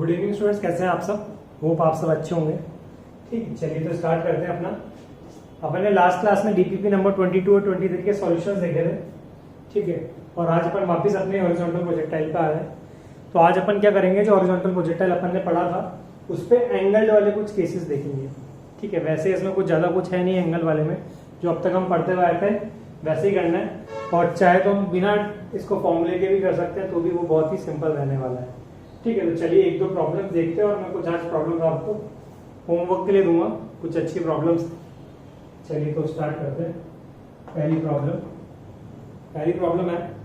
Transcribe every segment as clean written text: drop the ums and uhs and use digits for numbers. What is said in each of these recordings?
Good evening students, कैसे हैं आप सब। होप आप सब अच्छे होंगे। ठीक है, चलिए तो स्टार्ट करते हैं अपना। अपन ने लास्ट क्लास में डीपीपी नंबर 22 और 23 के सॉल्यूशंस देखे थे। ठीक है, और आज अपन वापस अपने हॉरिजॉन्टल प्रोजेक्टाइल पे आ रहे हैं। तो आज अपन क्या करेंगे, जो हॉरिजॉन्टल प्रोजेक्टाइल अपन ने पढ़ा था उस पर एंगल्ड वाले कुछ केसेस देखेंगे। ठीक है, वैसे इसमें कुछ ज़्यादा कुछ है नहीं एंगल वाले में, जो अब तक हम पढ़ते हुए आए थे वैसे ही करना है। और चाहे तो हम बिना इसको फॉर्मूले के भी कर सकते हैं, तो भी वो बहुत ही सिंपल रहने वाला है। ठीक है, तो चलिए एक दो प्रॉब्लम्स देखते हैं और मैं कुछ आज प्रॉब्लम्स आपको होमवर्क के लिए दूंगा, कुछ अच्छी प्रॉब्लम्स। चलिए तो स्टार्ट करते हैं। पहली प्रॉब्लम है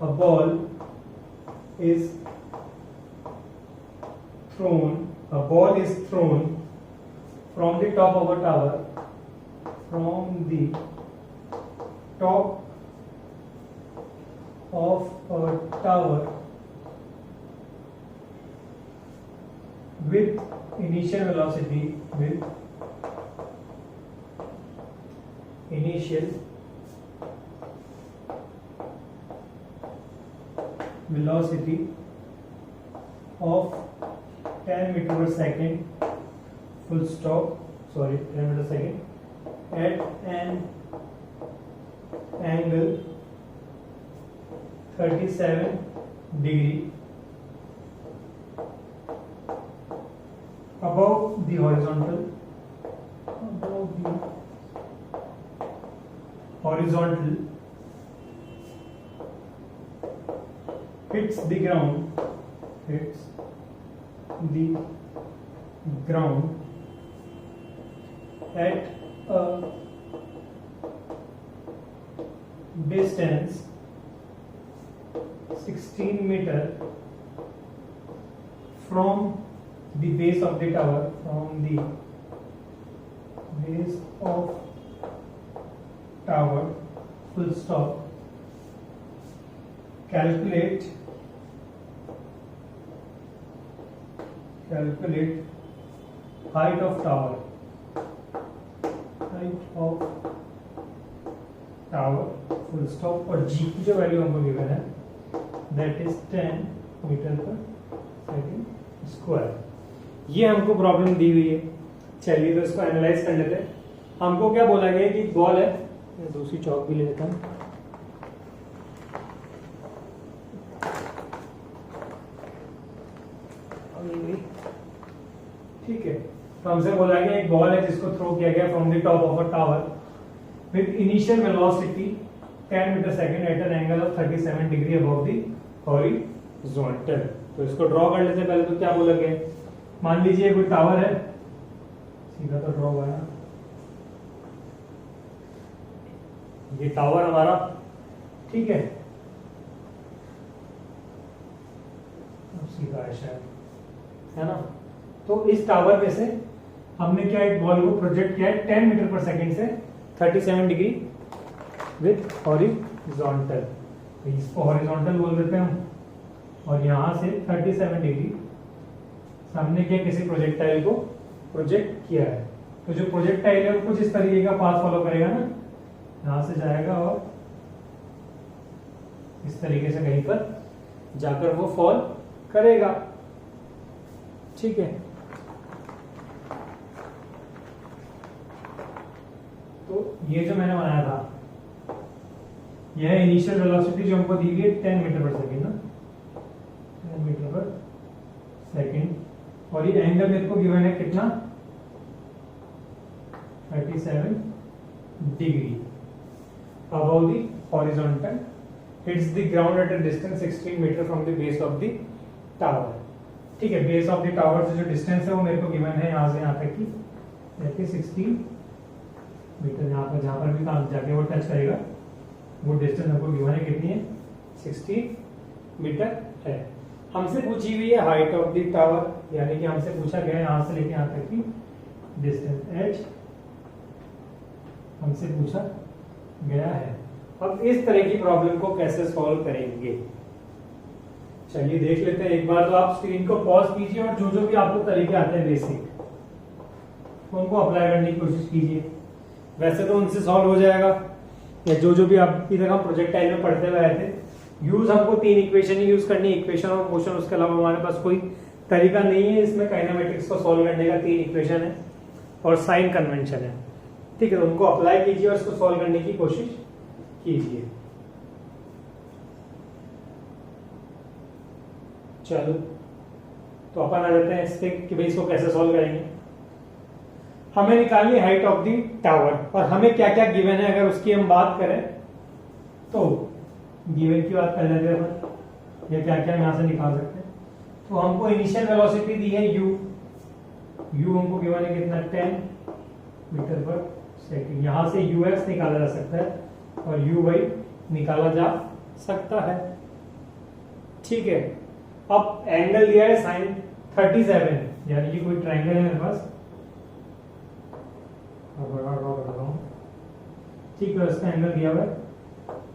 a ball is thrown from the top of a tower with initial velocity of 10 meter per second, full stop, 10 meter second, at an angle 37 degree above the horizontal hits the ground at a distance 16 meter from the base of the tower, full stop. Calculate height of tower, full stop। और g की जो value हमको given है that is 10 metre पर second square. ये हमको problem दी हुई है। चलिए तो इसको एनालाइज कर लेते हैं। हमको क्या बोला गया कि बॉल है, मैं दूसरी चौक भी ले लेता हूँ। ठीक है, तो हमसे बोला गया एक बॉल है जिसको थ्रो किया गया from the top of a tower with initial velocity 10 metre second at an angle of 37 degree above the horizontal. तो इसको ड्रॉ कर लेते हैं। पहले तो क्या बोला गया, मान लीजिए कोई टावर है, सीधा तो ड्रॉ हुआ है, ये टावर हमारा। ठीक है, सीधा है शायद, है ना। तो इस टावर में से हमने क्या एक बॉल को प्रोजेक्ट किया है 10 मीटर पर सेकंड से 37 डिग्री विथ हॉरिजॉन्टल। इसको हॉरिजॉन्टल बोल देते हैं हम। और यहां से 37 डिग्री हमने क्या किसी प्रोजेक्टाइल को प्रोजेक्ट किया है। तो जो प्रोजेक्टाइल है वो कुछ इस तरीके का पाथ फॉलो करेगा ना, यहां से जाएगा और इस तरीके से कहीं पर जाकर वो फॉल करेगा। ठीक है, तो ये जो मैंने बनाया था यह इनिशियल वेलोसिटी जो हमको दी गई है 10 मीटर पर सेकंड ना, 10 मीटर पर सेकंड। और ये एंगल मेरे को गिवन है कितना, 37 degree above the horizontal, hits the ground at a distance 16 metre from the base of the tower। ठीक है, बेस ऑफ द टावर से जो डिस्टेंस है वो मेरे को गिवन है यहाँ से यहाँ तक की, देखिए 16 मीटर। यहाँ पर जहाँ पर भी काम जाके वो टच करेगा वो डिस्टेंस हमको गिवन है कितनी है, 16 मीटर है। हमसे पूछी हुई है हाइट ऑफ द टावर, यानी कि हमसे पूछा गया है यहाँ से लेके यहाँ तक की डिस्टेंस h हमसे पूछा गया है। अब इस तरह की प्रॉब्लम को कैसे सॉल्व करेंगे, चलिए देख लेते हैं। एक बार तो आप स्क्रीन को पॉज कीजिए और जो जो भी आपको तरीके आते हैं बेसिक उनको अप्लाई करने की कोशिश कीजिए। वैसे तो उनसे सॉल्व हो जाएगा, या जो जो भी अभी तक हम प्रोजेक्टाइल में पढ़ते हुए आए थे। यूज हमको 3 इक्वेशन ही यूज करनी, इक्वेशन और मोशन, उसके अलावा हमारे पास कोई तरीका नहीं है इसमें काइनेमेटिक्स को सॉल्व करने का। 3 इक्वेशन है और साइन कन्वेंशन है, ठीक है। उनको अप्लाई कीजिए और इसको सॉल्व करने की कोशिश कीजिए। चलो तो अपन आ जाते हैं इस पे कि भाई इसको कैसे सॉल्व करेंगे। हमें निकालनी है हाइट ऑफ द टावर, और हमें क्या क्या गिवन है अगर उसकी हम बात करें तो गिवन की बात कर लेते हैं अपन, या क्या क्या यहां से निकाल सकते हैं। तो हमको इनिशियल वेलोसिटी दी है u, हमको गिवन है कितना 10 मीटर पर सेकंड। यहां से ux निकाला जा सकता है और uy निकाला जा सकता है, ठीक है। अब एंगल दिया है sin 37, यानी कि कोई ट्रायंगल है मेरे पास, ठीक है। इसका एंगल दिया हुआ है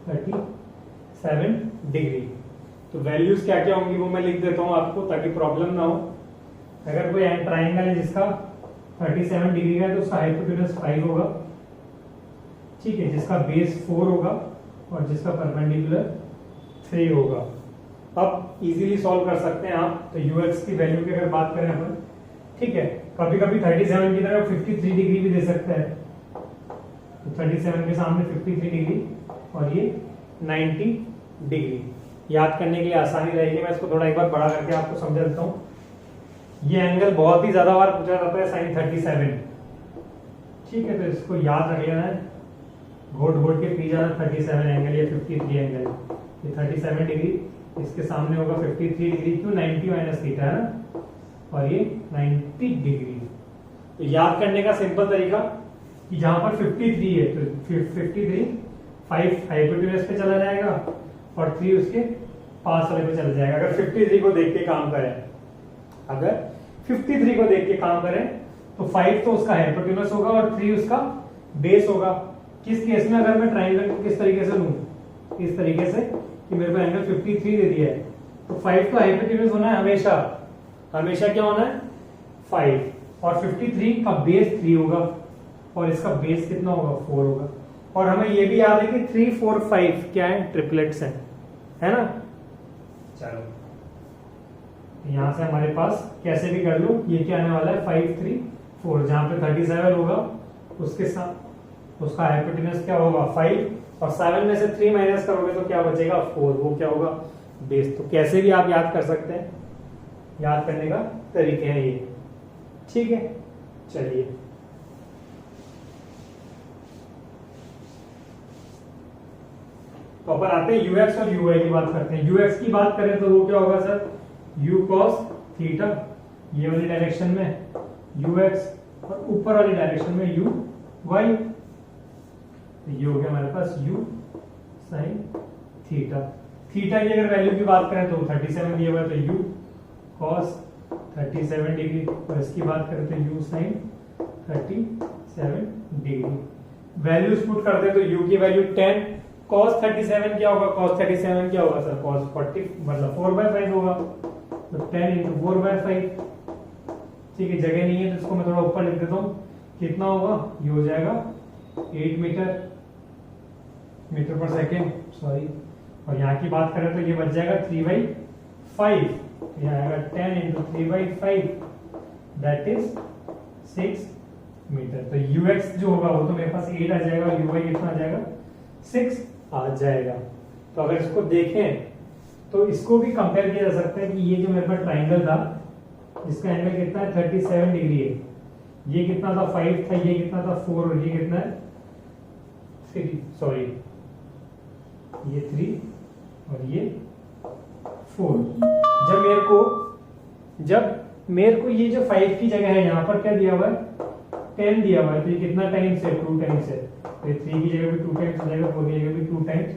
37 डिग्री। तो वैल्यूज क्या क्या होंगी वो मैं लिख देता हूं आपको ताकि प्रॉब्लम ना हो। अगर कोई ट्रायंगल है जिसका 37 डिग्री का है तो उसका हाइपोटेनस 5 होगा, ठीक है, जिसका बेस 4 होगा और जिसका परपेंडिकुलर 3 होगा। अब इजीली सॉल्व कर सकते हैं आप। तो यूएक्स की वैल्यू की अगर बात करें अपन, ठीक है, कभी कभी 37 की तरह 53 डिग्री भी दे सकता है। तो 37 के सामने 53 डिग्री और ये 90 डिग्री। याद करने के लिए आसानी रहेगी। मैं इसको थोड़ा एक बार बड़ा करके आपको समझा देता हूँ। ये एंगल बहुत ही ज्यादा बार पूछा जाता है sin 37, ठीक है। तो इसको याद रख लेना है, घोट घोट के पी जाना 37 एंगल या 53 एंगल। ये 37 डिग्री, इसके सामने होगा 53 डिग्री, क्यों 90 माइनस थीटा है ना, और ये 90 डिग्री। तो याद करने का सिंपल तरीका कि जहां पर 53 है तो 53 5 हाइपोटेनस पे चला जाएगा और 3 उसके पास वाले पे चला जाएगा। अगर 53 को देख के काम करें, अगर 53 को देख के काम करें तो 5 तो उसका हाइपोटेनस होगा और 3 उसका बेस होगा। किस केस में, अगर मैं ट्रायंगल को किस तरीके से लूं, इस तरीके से कि मेरे को एंगल 53 दे दिया है तो 5 का हाइपोटेनस होना है हमेशा, हमेशा क्या होना है 5, और 53 का बेस 3 होगा और इसका बेस कितना होगा 4 होगा। और हमें ये भी याद है कि 3 4 5 क्या है, ट्रिपलेट्स हैं, है ना। चलो यहां से हमारे पास कैसे भी कर लो, ये क्या आने वाला है 5 3 4, जहां पे 37 होगा उसके साथ उसका हाइपोटेनस क्या होगा 5, और 7 में से 3 माइनस करोगे तो क्या बचेगा 4, वो क्या होगा बेस। तो कैसे भी आप याद कर सकते हैं, याद करने का तरीके हैं ये, ठीक है। चलिए तो अपन आते हैं यूएक्स और यूवाई की बात करते हैं। यूएक्स की बात करें तो वो क्या होगा सर, यू कॉस थीटा, ये वाली डायरेक्शन में यूएक्स, और ऊपर वाली डायरेक्शन में यू वाई। ये हो गया हमारे पास यू साइन थीटा। थीटा की अगर वैल्यू की बात करें तो 37 दिया हुआ है तो यू कॉस 37 डिग्री, और इसकी बात करें तो u sine 37 degree. Values put करते हैं तो यू की वैल्यू 10, cos 37 क्या होगा, cos 37 क्या होगा सर, cos 40 मतलब 4/5 होगा, तो 10 into 4/5, ठीक है। जगह नहीं है तो इसको मैं थोड़ा ऊपर लिख देता हूँ, कितना होगा, ये हो जाएगा 8 मीटर पर सेकेंड, सॉरी। और यहाँ की बात करें तो ये बच जाएगा 3/5, यहाँ आएगा 10 into 3/5 दैट इज 6 मीटर। तो यूएक्स जो होगा वो तो मेरे पास 8 आ जाएगा, और यूवाई कितना आ जाएगा 6 आ जाएगा। तो अगर इसको देखें तो इसको भी कंपेयर किया जा सकता है कि ये जो मेरे पास ट्राइंगल था इसका एंगल कितना है 37 डिग्री है, ये कितना था 5 था, ये कितना था 4, और ये कितना है 3, सॉरी ये 3 और ये 4। जब मेरे को ये जो 5 की जगह है यहाँ पर क्या दिया हुआ है 10 दिया हुआ है, तो ये कितना टाइम्स है 2 टाइम्स है, तो 3 की जगह भी 2 टाइम्स हो जाएगा, 4 की जगह भी 2 टाइम्स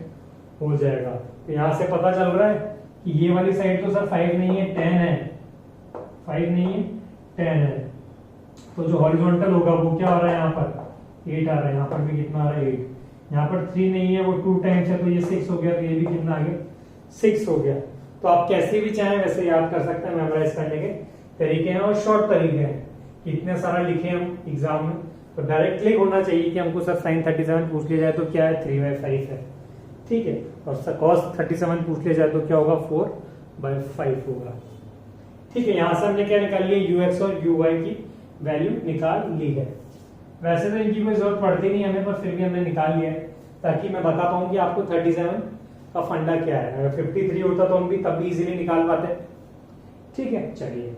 हो जाएगा। तो यहाँ से पता चल रहा है कि ये वाली साइड तो सर 5 नहीं है 10 है, 5 नहीं है 10 है। तो जो हॉरिजॉन्टल होगा वो क्या आ रहा है यहाँ पर 8 आ रहा है, यहाँ पर भी कितना आ रहा है 8, यहाँ पर 3 नहीं है वो 2 टाइम्स है, तो ये 6 हो गया, तो ये भी कितना आ गया 6 हो गया। तो आप कैसे भी चाहें वैसे याद कर सकते हैं, मेमोराइज करने के तरीके हैं और शॉर्ट तरीके हैं। इतने सारा लिखे हम एग्जाम में तो डायरेक्ट क्लिक होना चाहिए कि हमको सर साइन 37 पूछ लिया जाए तो क्या है 3/5 है, ठीक है। और सर कॉस 37 पूछ लिया जाए तो क्या होगा 4/5 होगा, ठीक है। यहां से हमने क्या निकाल लिया ux और uy की वैल्यू निकाल ली है। वैसे तो इनकी कोई जरूरत पड़ती नहीं हमें, पर फिर भी हमने निकाल लिया है ताकि मैं बता पाऊं कि आपको 37 का फंडा क्या है। अगर 53 होता तो हम भी तब भी इजीली निकाल पाते, ठीक है। चलिए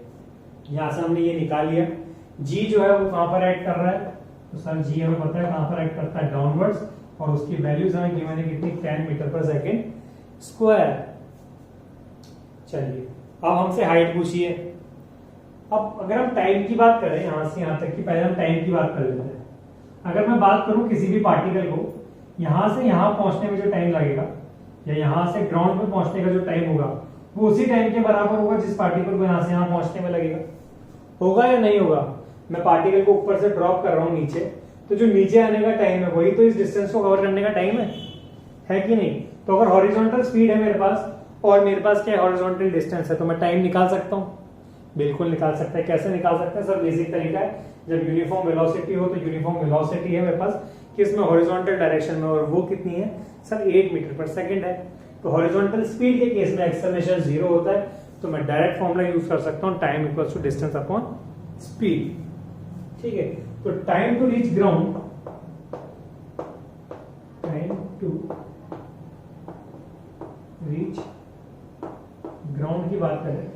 यहां से हमने ये निकाल लिया। g जो है वो कहां पर ऐड कर रहा है, तो सर g हमें पता है कहां पर ऐड करता है डाउनवर्ड्स, और उसकी वैल्यूज हमें गिवन है कितनी 10 मीटर पर सेकेंड स्क्वायर। चलिए अब हमसे हाइट पूछिए। अब अगर हम टाइम की बात करें यहां से यहां तक की, पहले हम टाइम की बात कर लेते हैं। अगर मैं बात करूं किसी भी पार्टिकल को यहां से यहां पहुंचने में जो टाइम लगेगा या यहां से ग्राउंड पे पहुंचने का जो टाइम होगा वो उसी टाइम के बराबर होगा जिस पार्टिकल को यहां से यहां पहुंचने में लगेगा, होगा या नहीं होगा। मैं पार्टिकल को ऊपर से ड्रॉप कर रहा हूं नीचे, तो जो नीचे आने का टाइम है वही तो इस डिस्टेंस को कवर करने का टाइम है कि नहीं। तो अगर हॉरिजॉन्टल स्पीड है मेरे पास और मेरे पास क्या हॉरिजॉन्टल डिस्टेंस है, तो मैं टाइम निकाल सकता हूँ, बिल्कुल निकाल सकता है। कैसे निकाल सकते हैं सर, बेसिक तरीका है, जब यूनिफॉर्म वेलोसिटी हो तो यूनिफॉर्म वेलोसिटी है मेरे पास किसमें हॉरिजॉन्टल डायरेक्शन में, और वो कितनी है सर 8 मीटर पर सेकंड है। तो हॉरिजॉन्टल स्पीड के केस में एक्सेलरेशन 0 होता है, तो मैं डायरेक्ट फॉर्मूला यूज कर सकता हूँ time equals to distance upon speed, ठीक है। तो time to reach ground, time to reach ground की बात करें,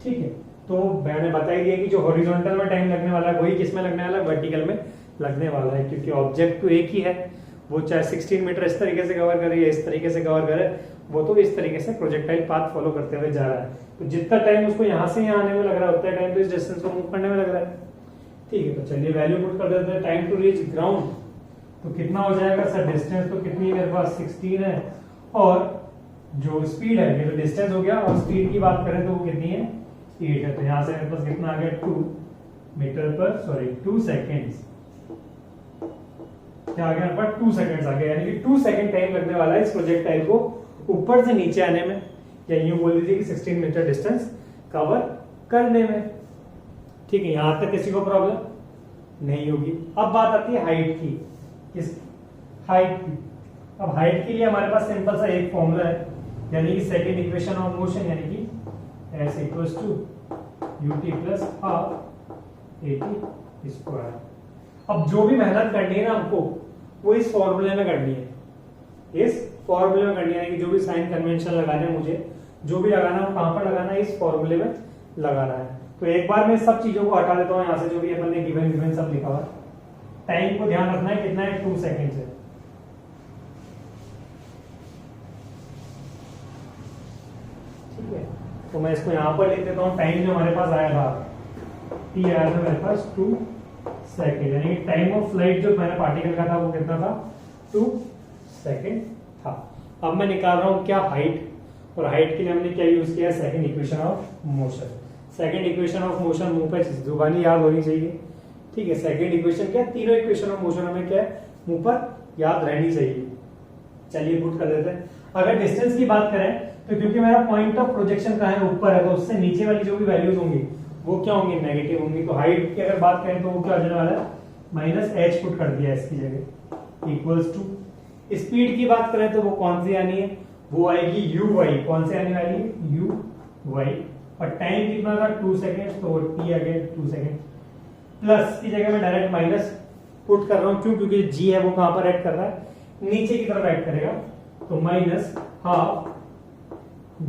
ठीक है, तो मैंने बता ही दिया कि जो हॉरिजॉन्टल में टाइम लगने वाला है वही किस में लगने वाला है, वर्टिकल में लगने वाला है, क्योंकि ऑब्जेक्ट तो एक ही है। वो चाहे 16 मीटर इस तरीके से कवर करे या इस तरीके से कवर करे, वो तो इस तरीके से प्रोजेक्टाइल पाथ फॉलो करते हुए जा रहा है। तो जितना टाइम उसको यहाँ से यहाँ आने में लग रहा है उतना टाइम तो इस डिस्टेंस को मूव करने में लग रहा है, ठीक है। तो चलिए वैल्यू पुट कर देते हैं। टाइम टू रीच ग्राउंड तो कितना हो जाएगा सर, डिस्टेंस तो कितनी मेरे पास 16 है, और जो स्पीड है ये तो डिस्टेंस हो गया, और स्पीड की बात करें तो वो कितनी है 8 है। तो यहाँ से मेरे पास कितना आ गया 2 सेकेंड्स, क्या आ गया मेरे पास 2 सेकेंड्स आ गया, यानी कि 2 सेकेंड टाइम लगने वाला है इस प्रोजेक्टाइल को ऊपर से नीचे आने में, या यूं बोल दीजिए कि 16 मीटर डिस्टेंस कवर करने में, ठीक है। यहां तक किसी को प्रॉब्लम नहीं होगी। अब बात आती है हाइट की, किस हाइट की। अब हाइट के लिए हमारे पास सिंपल सा एक फॉर्मूला है, यानी कि सेकंड इक्वेशन ऑफ मोशन, यानी कि s equals to ut plus half at square. अब जो भी मेहनत करनी है ना हमको वो इस फॉर्मूले में करनी है, इस फॉर्मूले में करनी है, कि जो भी साइन कन्वेंशन लगाने हैं मुझे, जो भी लगाना है वो कहां पर लगाना है, इस फॉर्मूले में लगाना है। तो एक बार मैं सब चीजों को हटा देता हूं यहां से, जो भी अपन ने गिवन सब लिखा हुआ। टाइम को ध्यान रखना है कितना है 2 सेकेंड है, ठीक है। तो मैं इसको यहां पर लिख देता हूं। टाइम जो हमारे पास आया था t आया था मेरे पास 2 सेकेंड, यानी टाइम ऑफ फ्लाइट जो मैंने पार्टिकल का था वो कितना था 2 सेकेंड था। अब मैं निकाल रहा हूं क्या हाइट, और हाइट के लिए हमने क्या यूज किया second equation of motion. Second equation of motion मुंह पे जुबानी याद होनी चाहिए, ठीक है। सेकंड इक्वेशन क्या, तीनों इक्वेशन ऑफ मोशन हमें क्या है मुंह पर याद रहनी चाहिए। चलिए पुट कर देते हैं। अगर डिस्टेंस की बात करें तो क्योंकि मेरा पॉइंट ऑफ प्रोजेक्शन कहां है ऊपर है, तो उससे नीचे वाली जो भी वैल्यूज होंगी वो क्या होंगी नेगेटिव होंगी। तो हाइट की अगर बात करें तो वो क्या हो जाने वाला है -h पुट कर दिया इसकी जगह, इक्वल्स टू। स्पीड की बात करें तो वो कौन सी आनी है, वो आएगी uy, कौन सी आने वाली है uy, और टाइम कितना था 2 सेकेंड, तो t आ गया 2 सेकेंड। प्लस की जगह मैं डायरेक्ट माइनस पुट कर रहा हूं, क्यों, क्योंकि g है वो कहां पर ऐड कर रहा है, नीचे की तरफ ऐड करेगा, तो माइनस हाफ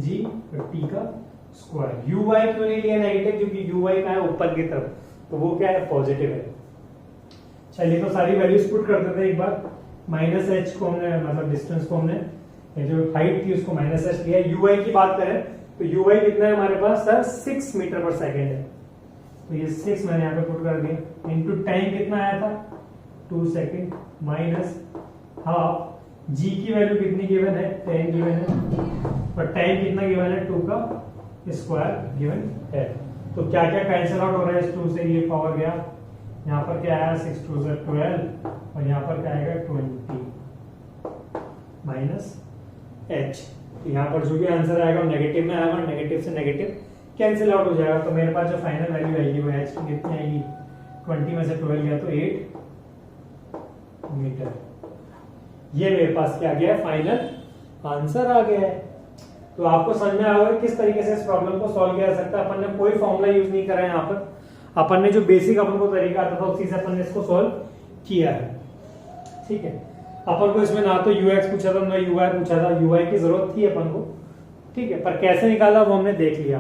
g t का स्क्वायर। uy क्यों नहीं लिया नेगेटिव, क्योंकि uy का है ऊपर की तरफ, तो वो क्या है पॉजिटिव है। चलिए तो सारी वैल्यूज पुट कर देते हैं एक बार। -h को हमने मतलब डिस्टेंस को हमने, जो हाइट थी उसको -h लिया। uy की बात करें तो uy कितना है हमारे पास सर 6 मीटर पर सेकेंड है, तो ये 6 मैंने यहाँ पे पुट कर दिया, इनटू टाइम कितना आया था 2 सेकेंड, माइनस हाफ g की वैल्यू कितनी गिवन है 10 गिवन है, और टाइम कितना गिवन है 2 का स्क्वायर गिवन है। तो क्या क्या कैंसिल आउट हो रहा है इस 2 से, ये पावर गया, यहाँ पर क्या आया 6 2 12, और यहाँ पर क्या आएगा 20 माइनस h। यहाँ पर जो भी आंसर आएगा वो नेगेटिव में आएगा, नेगेटिव से नेगेटिव कैंसिल आउट हो जाएगा। तो मेरे पास जो फाइनल वैल्यू आएगी वो h की कितनी आएगी, 20 में से 12 गया तो 8 मीटर। ये मेरे पास क्या आ गया है, फाइनल आंसर आ गया है। तो आपको समझ में आ गया किस तरीके से इस प्रॉब्लम को सॉल्व किया जा सकता है। अपन ने कोई फॉर्मूला यूज नहीं करा है यहाँ पर, अपन ने जो बेसिक अपन को तरीका आता था उसी से अपन ने इसको सॉल्व किया है। ठीक है, अपन को इसमें ना तो यूएक्स पूछा था ना यूआई पूछा था, यूआई की जरूरत थी अपन को। ठीक है, पर कैसे निकाला वो हमने देख लिया।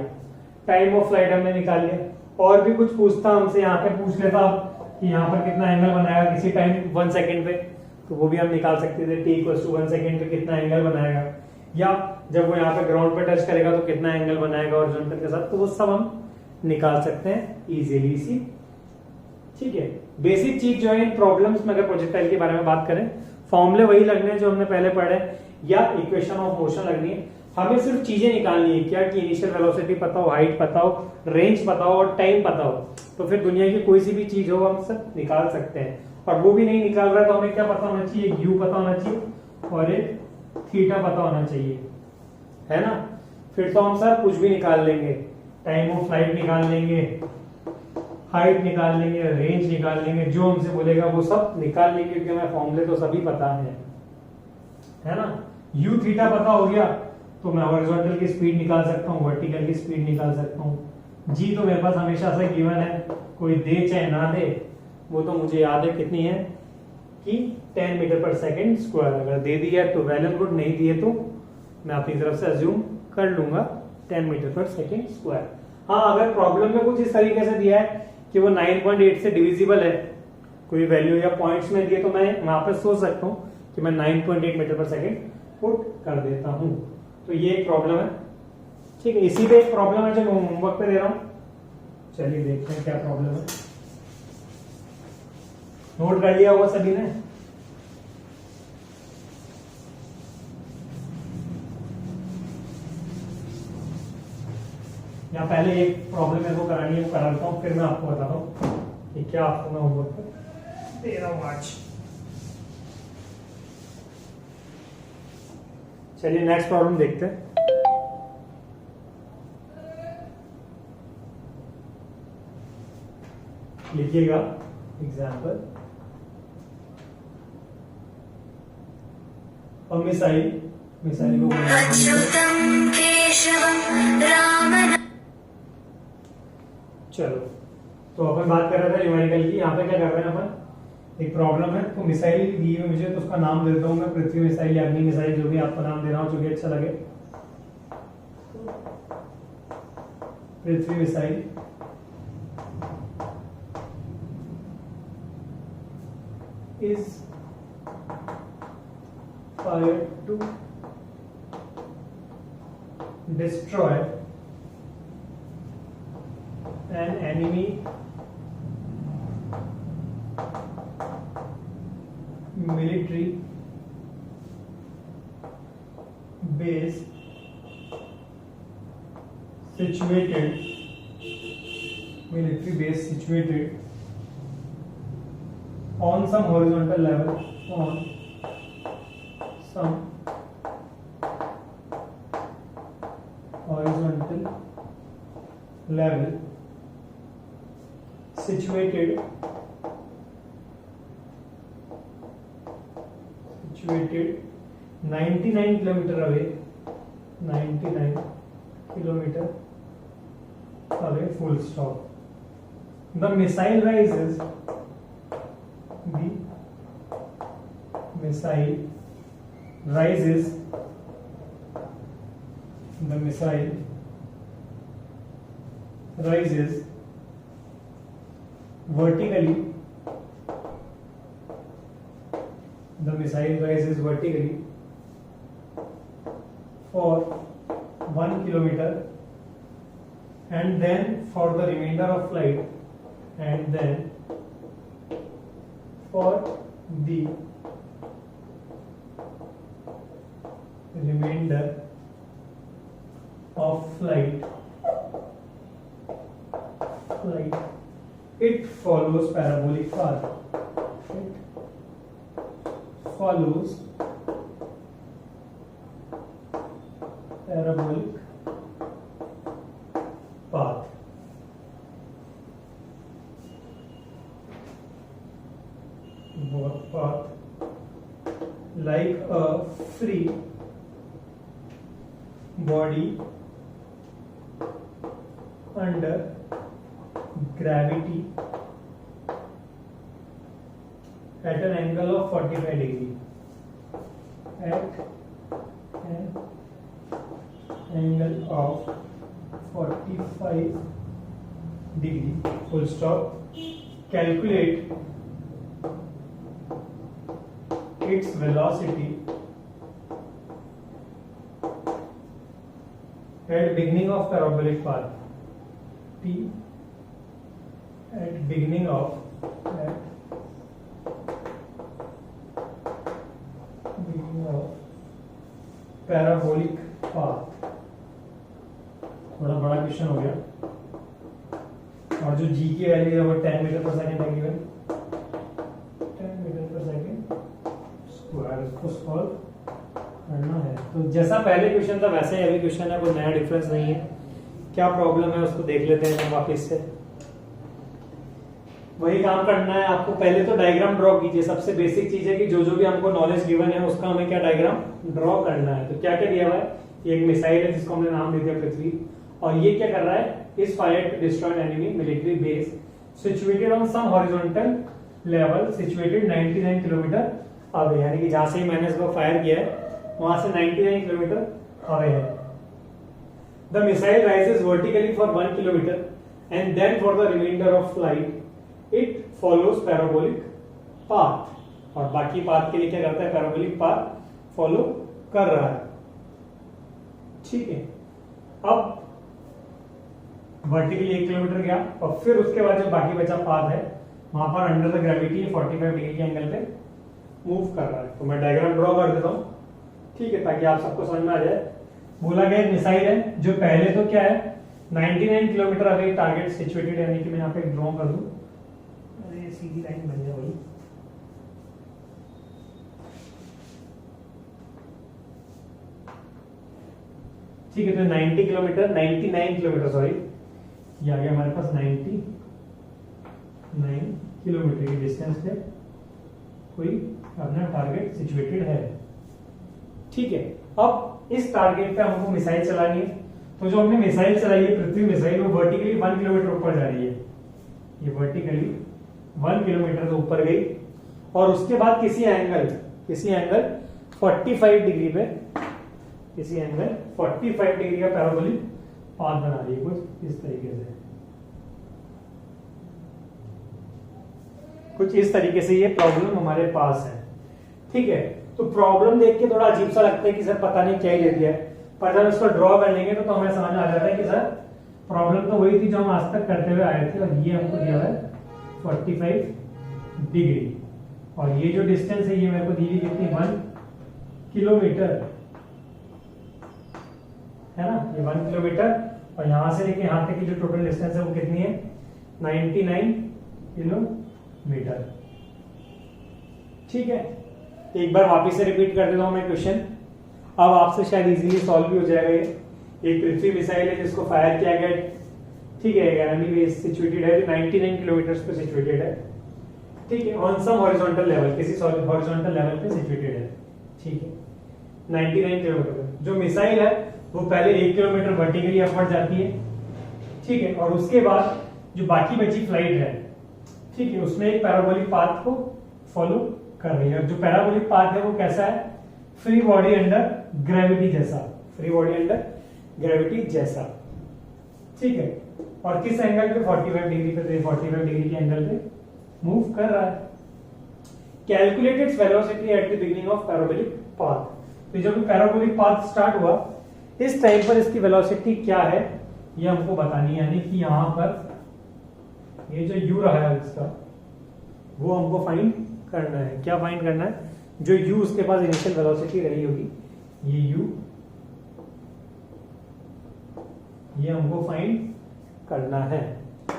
टाइम ऑफ फ्लाइट हमने निकाल लिया। और भी कुछ पूछता हमसे, यहाँ पे पूछ लेता कि यहाँ पर कितना एंगल बनाएगा किसी टाइम 1 सेकेंड पे, तो वो भी हम निकाल सकते थे। t = 1 सेकेंड पे कितना एंगल बनाएगा, या जब वो यहाँ पे ग्राउंड पे टच करेगा तो कितना एंगल बनाएगा हॉरिजॉन्टल के साथ, तो वो सब हम निकाल सकते हैं इजीली सी। ठीक है, बेसिक चीज जो है इन प्रॉब्लम्स में, अगर प्रोजेक्टाइल के बारे में बात करें, फॉर्मूले वही लगने हैं जो हमने पहले पढ़े, या इक्वेशन ऑफ मोशन लगनी है। हमें सिर्फ चीजें निकालनी है, क्या कि इनिशियल वेलोसिटी पता हो, हाइट पता हो, रेंज पता हो और टाइम पता हो, तो फिर दुनिया की कोई सी भी चीज हो हम सब निकाल सकते हैं। और वो भी नहीं निकाल रहा है तो हमें क्या पता होना चाहिए, एक यू पता होना चाहिए और एक थीटा पता होना चाहिए, है ना। फिर तो हम सर कुछ भी निकाल लेंगे, टाइम ऑफ फ्लाइट निकाल लेंगे, हाइट निकाल लेंगे, रेंज निकाल लेंगे, जो हमसे बोलेगा वो सब निकाल लेंगे, क्योंकि हमें फॉर्मूले तो सभी पता है ना। यू थीटा पता हो गया तो मैं हॉरिजॉन्टल की स्पीड निकाल सकता हूँ, वर्टिकल की स्पीड निकाल सकता हूँ। जी तो मेरे पास हमेशा से गिवन है, कोई दे चाहे ना दे, वो तो मुझे याद है कितनी है कि 10 मीटर पर सेकेंड स्क्वायर। अगर दे दिया तो वेल एंड गुड, नहीं दिए तो मैं अपनी तरफ से अज्यूम कर लूंगा 10 मीटर पर सेकेंड स्क्वायर। हाँ, अगर प्रॉब्लम में कुछ इस तरीके से दिया है कि वो 9.8 से डिविजिबल है, कोई वैल्यू या पॉइंट्स में दिए, तो मैं वहां पर सोच सकता हूँ कि मैं 9.8 मीटर पर सेकेंड पुट कर देता हूँ। तो ये एक प्रॉब्लम है। ठीक है, इसी पे एक प्रॉब्लम है जो मैं होमवर्क पे दे रहा हूँ। चलिए देखते हैं क्या प्रॉब्लम है। नोट कर लिया होगा सभी ने। या पहले एक प्रॉब्लम मेरे को करानी है, वो कराता हूँ, फिर मैं आपको बताता हूँ कि क्या आपको मैं होमवर्क पे दे रहा हूँ आज। चलिए नेक्स्ट प्रॉब्लम देखते हैं। लिखिएगा एग्जाम्पल, और मिसाइल को चलो, तो अपन बात कर रहे थे न्यूमेरिकल की। यहाँ पे क्या कर रहे हैं अपन, एक प्रॉब्लम है, तो मिसाइल दी हुई मुझे, तो उसका नाम देता हूँ मैं, पृथ्वी मिसाइल या अग्नि मिसाइल, जो भी आपको नाम दे रहा हूँ जो भी अच्छा लगे। पृथ्वी missile is fired to destroy an enemy military base situated on some horizontal level, situated 99 kilometer away, 99 kilometer away, full stop. The missile rises vertically. The missile rises vertically for 1 kilometer, and then for the remainder of flight, and then for the remainder of flight it follows parabolic path. It follows parabolic path. Path like a free body under gravity at an angle of 45 degree. At an angle of 45 degree. Full stop. Calculate its velocity at beginning of parabolic path. T at beginning of parabolic path. थोड़ा बड़ा question हो गया और जो जी की value है वो 10 metre पर सेकंड लगी हुई 10 मीटर पर सेकंड स्क्वायर। इसको सॉल्व करना है। तो जैसा पहले क्वेश्चन था वैसे ही अभी क्वेश्चन है, कोई नया डिफरेंस नहीं है। क्या प्रॉब्लम है उसको देख लेते हैं वापस से। वही काम करना है आपको। पहले तो डायग्राम ड्रॉ कीजिए। सबसे बेसिक चीज है कि जो जो भी हमको नॉलेज गिवन है उसका हमें क्या डायग्राम ड्रॉ करना है। तो क्या क्या दिया हुआ है, ये एक मिसाइल है जिसको हमने नाम दे दिया पृथ्वी, और ये क्या कर रहा है, इस fire to destroy enemy military base situated on some horizontal level situated 99 kilometre away, यानी कि जहां से ही मैंने इसको फायर किया है वहां से 99 किलोमीटर अवे है। The missile rises vertically for 1 kilometre and then for the remainder of flight it follows parabolic path, और बाकी पाथ के लिए क्या करता है, पैराबोलिक पाथ फॉलो कर रहा है। ठीक है, अब वर्टिकली 1 किलोमीटर गया और फिर उसके बाद जो बाकी बचा पाथ है वहां पर अंडर द ग्रेविटी 45 डिग्री के एंगल पे मूव कर रहा है। तो मैं डायग्राम ड्रॉ कर देता हूं, ठीक है, ताकि आप सबको समझ में आ जाए। बोला गया मिसाइल है जो पहले तो क्या है 99 किलोमीटर अवे टारगेट सिचुएटेड, यानी कि मैं यहाँ पे ड्रॉ कर दूं, अरे सीधी लाइन बन जाए वही। ठीक है, तो 90 किलोमीटर 99 किलोमीटर सॉरी, ये आ गया हमारे पास 99 किलोमीटर की डिस्टेंस पे कोई अपना टारगेट सिचुएटेड है। ठीक है, अब इस टारगेट पे हमको मिसाइल चलानी है। तो जो हमने मिसाइल चलाई है पृथ्वी मिसाइल, वो वर्टिकली 1 किलोमीटर ऊपर जा रही है। ये वर्टिकली 1 किलोमीटर से ऊपर गई और उसके बाद किसी एंगल 45 डिग्री पे, किसी एंगल 45 डिग्री का पैराबोलिक पाथ बना रही है कुछ इस तरीके से। कुछ इस तरीके से ये प्रॉब्लम हमारे पास है। ठीक है, तो प्रॉब्लम देख के थोड़ा अजीब सा लगता है कि सर पता नहीं क्या ही दे दिया है, पर जब इसको ड्रॉ कर लेंगे तो हमें समझ आ जाता है कि सर प्रॉब्लम तो वही थी जो हम आज तक करते हुए आए थे, और ये हमको दिया है 45 डिग्री, और ये जो डिस्टेंस है ये मेरे को दी हुई कितनी 1 किलोमीटर है ना, ये 1 किलोमीटर, और यहां से लेके यहां तक की जो टोटल डिस्टेंस है वो कितनी है 99 किलोमीटर। ठीक है, एक बार वापस से रिपीट कर देता हूं मैं क्वेश्चन, अब आपसे शायद इजीली सॉल्व भी हो जाएगा। ये एक पृथ्वी मिसाइल है जिसको फायर किया गया, ठीक है, एनिमी बेस सिचुएटेड है जो 99 किलोमीटर पे सिचुएटेड है। ठीक है, ऑन सम हॉरिजॉन्टल लेवल, किसी हॉरिजॉन्टल लेवल पे सिचुएटेड है। ठीक है, 99 किलोमीटर। जो मिसाइल है वो पहले 1 किलोमीटर वर्टिकली अपवर्ड जाती है। ठीक है, और उसके बाद जो बाकी बची फ्लाइट है, ठीक है, उसमें एक पैराबोलिक पाथ को फॉलो कर रही है। जो पैराबोलिक पाथ है वो कैसा है, फ्री बॉडी अंडर ग्रेविटी जैसा, फ्री बॉडी अंडर ग्रेविटी जैसा। ठीक है, और किस एंगल पे 45 डिग्री पे, 45 डिग्री के एंगल पे मूव कर रहा है। Calculate its velocity at the beginning of parabolic path. तो जब पैराबोलिक पाथ स्टार्ट हुआ इस टाइम पर इसकी वेलोसिटी क्या है ये हमको बतानी है, यानी कि यहां पर ये जो u रहा है इसका वो हमको फाइंड करना है। क्या फाइंड करना है, जो u उसके पास इनिशियल वेलोसिटी रही होगी, ये u ये हमको फाइंड करना है।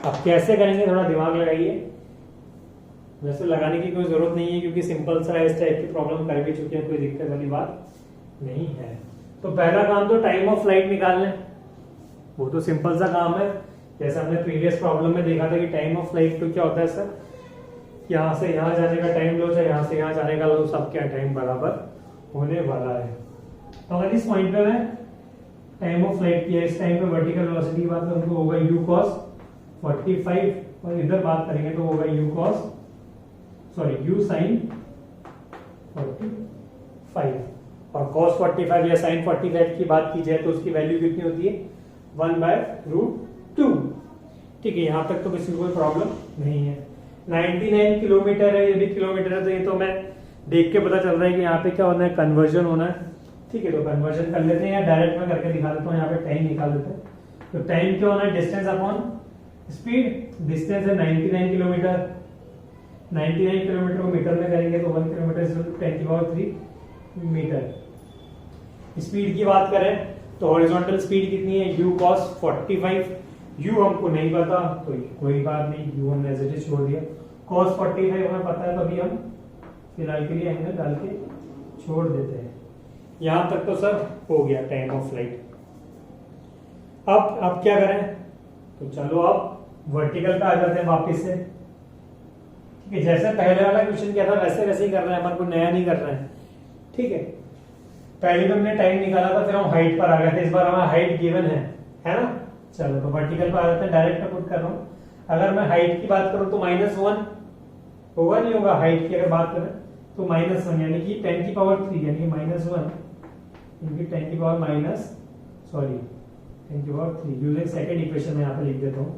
अब कैसे करेंगे थोड़ा दिमाग लगाइए, वैसे लगाने की कोई जरूरत नहीं है क्योंकि सिंपल सा इस टाइप की प्रॉब्लम कर भी चुके हैं, कोई दिक्कत वाली बात नहीं है। तो पहला काम तो टाइम ऑफ फ्लाइट निकालना है, वो तो सिंपल सा काम है। जैसे हमने प्रीवियस प्रॉब्लम में देखा था कि टाइम ऑफ फ्लाइट तो क्या होता है सर, यहाँ से यहाँ जाने का टाइम लो चाहे यहाँ से यहाँ जाने का लो, सब क्या टाइम बराबर होने वाला है। तो अगर इस पॉइंट पे मैं टाइम ऑफ फ्लाइट किया, इस टाइम पे वर्टिकल वेलोसिटी की बात करूं तो होगा u cos 45 और इधर बात करेंगे तो होगा u sin 45 और cos 45 या sin 45 की बात की जाए तो उसकी वैल्यू कितनी होती है 1/√2। ठीक है, यहां तक तो किसी को कोई प्रॉब्लम नहीं है। 99 किलोमीटर है, ये भी किलोमीटर है, तो ये तो मैं देख के पता चल रहा है कि यहाँ पे क्या होना है, कन्वर्जन होना है। ठीक है, तो कन्वर्जन कर लेते हैं या डायरेक्ट में करके दिखा देता हूँ। यहाँ पे टाइम निकाल देते हैं। तो टाइम क्या होना है, डिस्टेंस अपॉन स्पीड। डिस्टेंस है 99 किलोमीटर, 99 किलोमीटर को मीटर में करेंगे तो 1 किलोमीटर 10⁻³ मीटर। स्पीड की बात करें तो हॉरिजॉन्टल स्पीड कितनी है, u cos 45। u हमको नहीं पता तो कोई बात नहीं, u हमने एज इट इज छोड़ दिया। cos 45 हमें पता है तो अभी हम फिलहाल के लिए एंगल डाल के छोड़ देते हैं। यहां तक तो सब हो गया टाइम ऑफ फ्लाइट। अब क्या करें, तो चलो अब वर्टिकल पे आ जाते हैं वापस से। ठीक है, जैसे पहले वाला क्वेश्चन किया था वैसे वैसे ही कर रहे हैं, अपन को नया नहीं कर रहे हैं। ठीक है, पहले तो हमने टाइम निकाला था, फिर हम हाइट पर आ गए थे। इस बार हमारा हाइट गिवन है ना। चलो तो वर्टिकल पर आ जाते हैं, डायरेक्ट पुट कर रहा हूं। अगर मैं हाइट की बात करूं तो -1 होगा, नहीं होगा। हाइट की अगर बात करें तो -1 यानी कि 10⁻³ यानी कि -1 इनकी 10⁻³ यूजिंग सेकंड इक्वेशन में यहाँ पे लिख देता हूँ,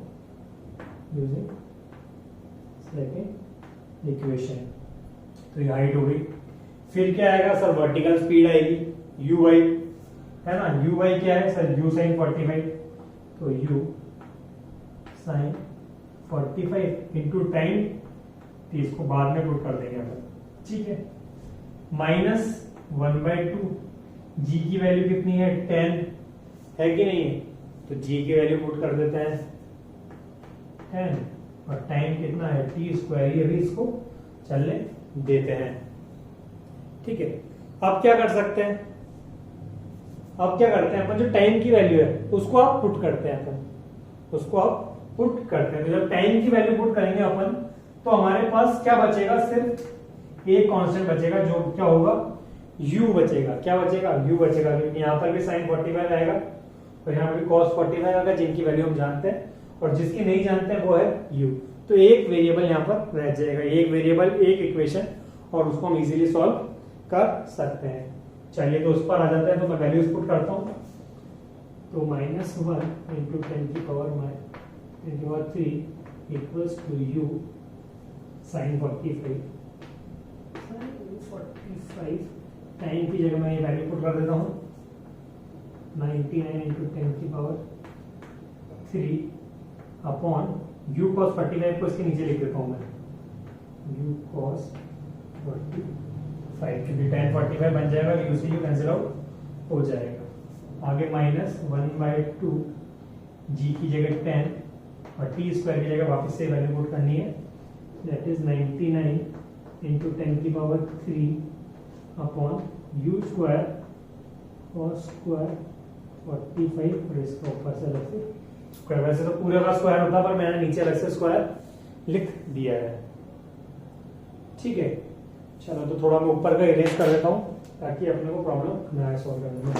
यूजिंग सेकंड इक्वेशन। तो ये हाइट हो गई। फिर क्या आएगा सर, वर्टिकल स्पीड आएगी u है ना। u क्या है सर, u sin 45। तो u sin 45 इंटू टाइम, तो इसको बाद में पुट कर देंगे अपन। ठीक है, -1/2। g की वैल्यू कितनी है 10 है कि नहीं है, तो g की वैल्यू पुट कर देते हैं 10 और टाइम कितना है t²। ये भी इसको चलने देते हैं। ठीक है, अब क्या कर सकते हैं, अब क्या करते हैं अपन, जो टाइम की वैल्यू है उसको आप पुट करते हैं अपन, उसको आप पुट करते हैं। तो जब टाइम की वैल्यू पुट करेंगे अपन तो हमारे पास क्या बचेगा, सिर्फ एक कांस्टेंट बचेगा, जो क्या होगा u बचेगा। क्या बचेगा, u बचेगा, क्योंकि यहाँ पर भी sin 45 आएगा और यहाँ पर भी cos 45 आएगा, जिनकी वैल्यू हम जानते हैं, और जिसकी नहीं जानते हैं वो है u। तो एक वेरिएबल यहाँ पर रह जाएगा, एक वेरिएबल एक इक्वेशन, और उसको हम इजीली सॉल्व कर सकते हैं। चलिए तो उस पर आ जाते हैं। तो मैं वैल्यूज पुट करता हूँ। तो -1 × 10⁻³ equals to u sin 45। Time की जगह मैं ये वैल्यू पुट कर देता हूँ 99 × 10⁻³ अपॉन u cos 45 को इसके नीचे लिख देता हूँ मैं, u cos 45, क्योंकि 1045 बन जाएगा, u से u कैंसिल आउट हो जाएगा। आगे -1/2, g की जगह 10 और t² की जगह वापस से वैल्यू पुट करनी है, that is 99 × 10⁻³ upon u² cos² 45 और इसको ऊपर से अलग से स्क्वायर। वैसे तो पूरे का स्क्वायर होता पर मैंने नीचे अलग से स्क्वायर लिख दिया है। ठीक है, चलो तो थोड़ा मैं ऊपर का इरेज कर देता हूं ताकि अपने को प्रॉब्लम ना सॉल्व करने में।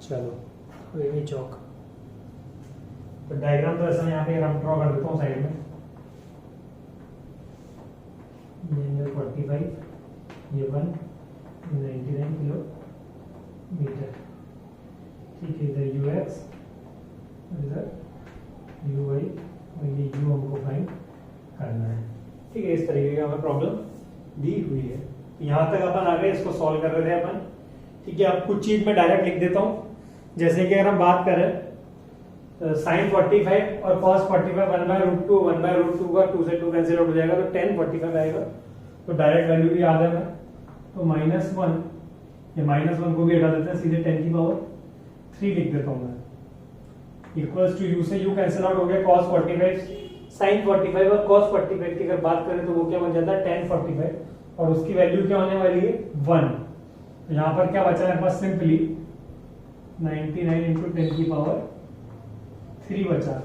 चलो कोई चौक, तो डायग्राम तो ऐसा यहाँ पे हम ड्रॉ कर देता हूँ साइड में। ये 45, ये 199 किलोमीटर। ठीक है, इधर ux इधर uy और ये u हमको फाइंड करना है। ठीक है, इस तरीके की हमें प्रॉब्लम दी हुई है। यहाँ तक अपन आ गए, इसको सॉल्व कर रहे थे अपन। ठीक है, अब कुछ चीज मैं डायरेक्ट लिख देता हूँ। जैसे कि अगर हम बात करें sin 45 और cos 45 1/√2, 1/√2 का 2 से 2 कैंसिल आउट हो जाएगा, तो 1045 आएगा। तो डायरेक्ट वैल्यू भी याद है मैं, तो -1, ये -1 को भी हटा देते हैं, सीधे 10⁻³ लिख देता हूँ मैं। इक्वल्स टू u से u कैंसिल आउट हो गया, cos 45 sin 45 और cos 45 की अगर बात करें तो वो क्या बन जाता है 1045। और उसकी वैल्यू क्या होने वाली है 1। तो यहाँ पर क्या बचा मेरे पास सिंपली 99 इंटू 10 की पावर 3 बचा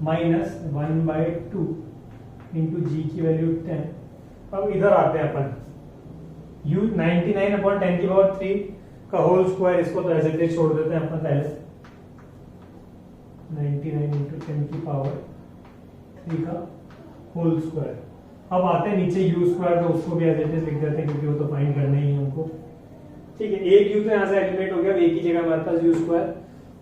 माइनस 1/2 इंटू जी की वैल्यू 10। अब इधर आते हैं अपन u 99/10 की पावर 3 का होल स्क्वायर, इसको तो ऐसे ही छोड़ देते हैं अपन पहले 99 इंटू 10 की पावर 3 का होल स्क्वायर। अब आते हैं नीचे यू स्क्वायर, तो उसको भी एज इट इज लिख देते हैं क्योंकि वो तो फाइंड करना ही है हमको। ठीक है, एक यू तो यहाँ से एलिमिनेट हो गया, एक ही जगह हमारे पास यू स्क्वायर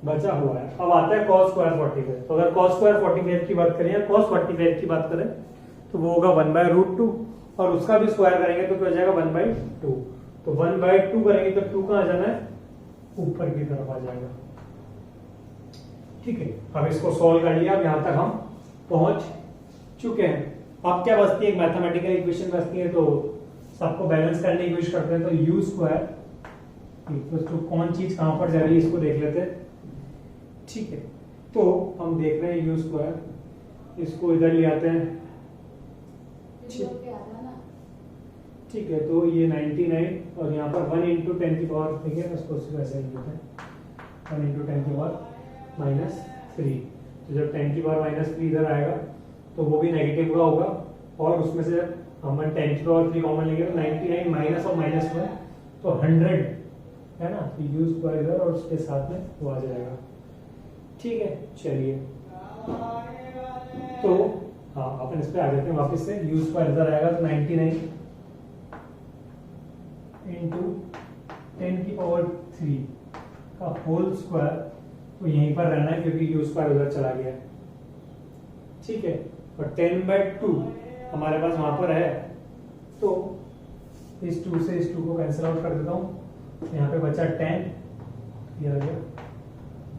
बचा हुआ है। अब आता है cos स्क्वायर 45। तो अगर cos स्क्वायर 45 की बात करें या cos 45 की बात करें तो वो होगा 1/√2 और उसका भी स्क्वायर करेंगे तो क्या हो जाएगा 1/2। तो 1/2 करेंगे तो 2 कहाँ आ जाना है, ऊपर की तरफ आ जाएगा। ठीक है, अब इसको सॉल्व कर लिया, अब यहां तक हम पहुंच चुके हैं। अब क्या बचती है, एक मैथमेटिकल इक्वेशन बचती है, तो सबको बैलेंस करने की कोशिश करते हैं। तो यू स्क्वायर इक्वल्स टू कौन चीज कहां पर जा रही है इसको देख लेते हैं। ठीक है, तो हम देख रहे हैं यू स्क्वायर, इसको इधर ले आते हैं। ठीक है, तो ये 99 और यहाँ पर 1 इंटू 10 की पावर, ठीक है इसको वैसे लिख लेते हैं 1 इंटू 10 की पावर -3। तो जब 10 की पावर -3 इधर आएगा तो वो भी नेगेटिव का होगा, और उसमें से हम 10 की पावर 3 कॉमन लेंगे तो 99 माइनस और -1 तो 100 है ना। तो यू स्क्वायर इधर और उसके साथ में वो आ जाएगा। ठीक है, चलिए तो हाँ अपन इस पे आ जाते हैं वापस से। यू स्क्वायर इधर आएगा तो 99 इंटू 10 की पावर 3 का होल स्क्वायर, तो यहीं पर रहना है क्योंकि यू स्क्वायर उधर चला गया। ठीक है, और 10/2 हमारे पास वहां पर है, तो इस 2 से इस 2 को कैंसिल आउट कर देता हूं। यहाँ पे बचा 10, ये आ गया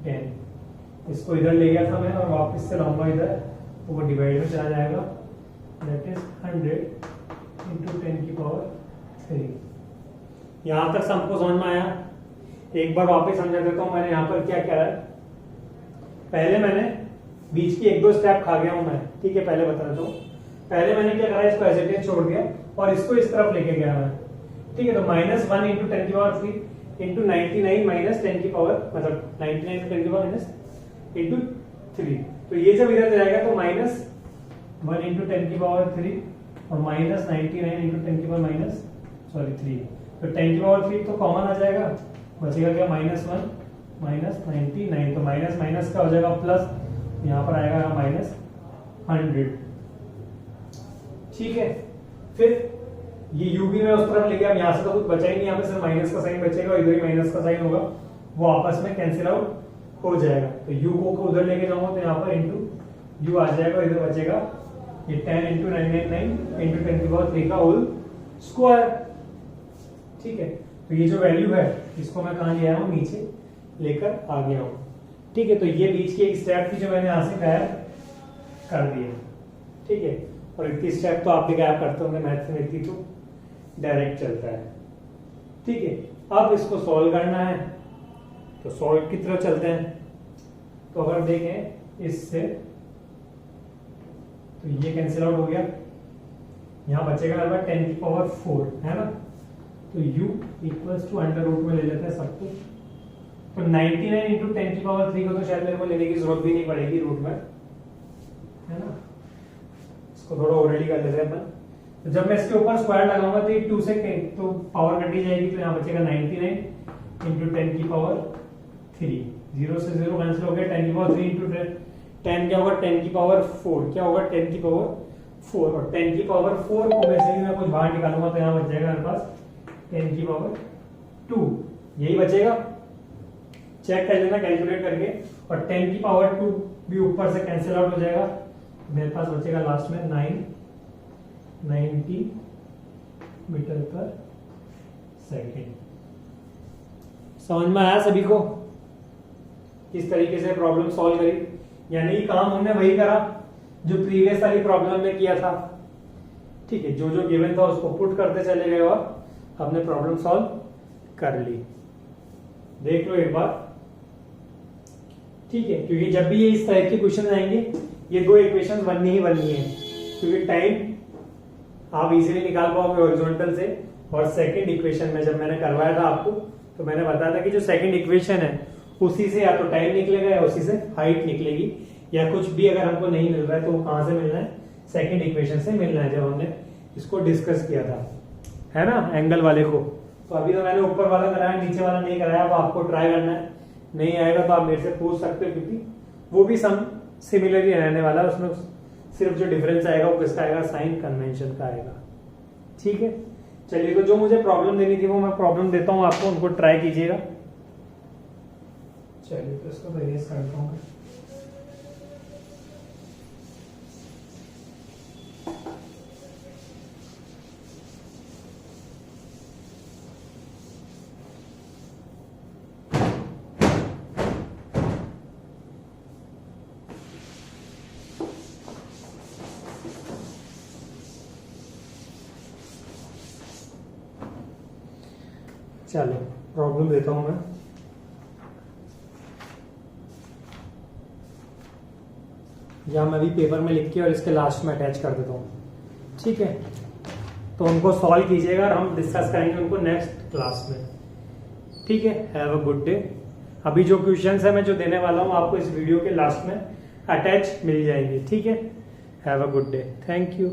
10। इसको इधर ले गया था मैं और वापस से लाऊंगा इधर, तो वो डिवाइड में चला जाएगा। दैट इज 100 इंटू 10 की पावर 3। यहां तक सबको समझ में आया। एक बार वापस समझा देता हूं मैंने यहाँ पर क्या क्या है। पहले मैंने बीच की 1-2 स्टेप खा गया हूं मैं। ठीक है, पहले बता देता हूं। पहले मैंने क्या करा, इसको एज इट इज छोड़ दिया और इसको इस तरफ लेके गया मैं। ठीक है, तो -1 इंटू 10 की पावर 3 इंटू 99 माइनस 10 की पावर, मतलब 99 इंटू 10 की पावर माइनस इंटू 3। तो ये जब इधर जाएगा तो -1 इंटू 10 की पावर 3 और -99 इंटू 10 की पावर 3। तो 10 की पावर 3 तो कॉमन आ जाएगा, बचेगा क्या -1 -99। तो माइनस माइनस का हो जाएगा प्लस, यहाँ पर आएगा -100। ठीक है, फिर ये u भी मैं उस तरफ ले गया, यहाँ से तो कुछ बचा ही नहीं, यहाँ पे सिर्फ माइनस का साइन बचेगा और इधर ही माइनस का साइन होगा, वो आपस में कैंसिल आउट हो जाएगा। तो u को उधर लेके जाऊंगा तो यहाँ पर इंटू u आ जाएगा, इधर बचेगा ये 10 इंटू 999 इंटू 10 की पावर 3 का होल स्क्वायर। ठीक है, तो ये जो वैल्यू है इसको मैं कहाँ ले आया हूँ, नीचे लेकर आ गया हूँ। ठीक है, तो ये बीच की एक स्टेप थी जो मैंने यहाँ से गायब कर दिया। ठीक है, और इतनी स्टेप तो आप भी गायब करते होंगे मैथ्स में, इतनी तो डायरेक्ट चलता है। ठीक है, अब इसको सॉल्व करना है, तो सॉल्व की तरफ चलते हैं। तो अगर देखें इससे, तो ये कैंसिल आउट हो गया, यहाँ बचेगा लगभग 10 की पावर 4 है ना। तो u equals to under root में ले लेते हैं सब कुछ। तो 99 इंटू 10 की पावर 3 को तो शायद मेरे को लेने की जरूरत भी नहीं पड़ेगी रूट में, है ना। इसको थोड़ा ऑलरेडी कर लेते हैं अपन। तो जब मैं इसके ऊपर स्क्वायर लगाऊंगा तो ये 2 से तो पावर कटी जाएगी, तो यहाँ बचेगा 99 इंटू 10 की पावर 3। 0 से 0 कैंसिल हो गया, 10 की पावर 3 इंटू 10 क्या होगा, 10 की पावर 4 क्या होगा, 10 की पावर 4। और 10 की पावर 4 को वैसे ही मैं कुछ बाहर निकालूंगा तो यहाँ बच जाएगा मेरे पास 10 की पावर 2, यही बचेगा। चेक कर लेना कैलकुलेट करके, और 10 की पावर 2 भी ऊपर से कैंसिल आउट हो जाएगा, मेरे पास बचेगा लास्ट में 990 मीटर पर सेकेंड। समझ में आया सभी को किस तरीके से प्रॉब्लम सॉल्व करी? यानी काम हमने वही करा जो प्रीवियस वाली प्रॉब्लम में किया था। ठीक है, जो जो गिवन था उसको पुट करते चले गए और हमने प्रॉब्लम सॉल्व कर ली। देख लो एक बार। ठीक है, क्योंकि जब भी ये इस टाइप के क्वेश्चन आएंगे ये दो इक्वेशन बननी ही बननी है, क्योंकि टाइम आप इजीली निकाल पाओगे हॉरिजॉन्टल से। और सेकंड इक्वेशन में जब मैंने करवाया था आपको तो मैंने बताया था कि जो सेकंड इक्वेशन है उसी से या तो टाइम निकलेगा या उसी से हाइट निकलेगी, या कुछ भी अगर हमको नहीं मिल रहा है तो वो कहां से मिलना है, सेकंड इक्वेशन से मिलना है, जब हमने इसको डिस्कस किया था, है ना, एंगल वाले को। तो अभी तो मैंने ऊपर वाला कराया, नीचे वाला नहीं कराया, अब आपको ट्राई करना है। नहीं आएगा तो आप मेरे से पूछ सकते हो, क्योंकि वो भी सम सिमिलर ही रहने वाला है, उसमें सिर्फ जो डिफरेंस आएगा वो किसका आएगा, साइन कन्वेंशन का आएगा। ठीक है, चलिए, तो जो मुझे प्रॉब्लम देनी थी वो मैं प्रॉब्लम देता हूं आपको, उनको ट्राई कीजिएगा। चलिए, तो इसको इरेज करता हूं। चलो, प्रॉब्लम देता हूं मैं। या मैं भी पेपर में लिख के और इसके लास्ट में अटैच कर देता हूं। ठीक है, तो उनको सॉल्व कीजिएगा और हम डिस्कस करेंगे उनको नेक्स्ट क्लास में। ठीक है, हैव अ गुड डे। अभी जो क्वेश्चंस है मैं जो देने वाला हूं आपको इस वीडियो के लास्ट में अटैच मिल जाएंगे। ठीक है, have a good day, thank you.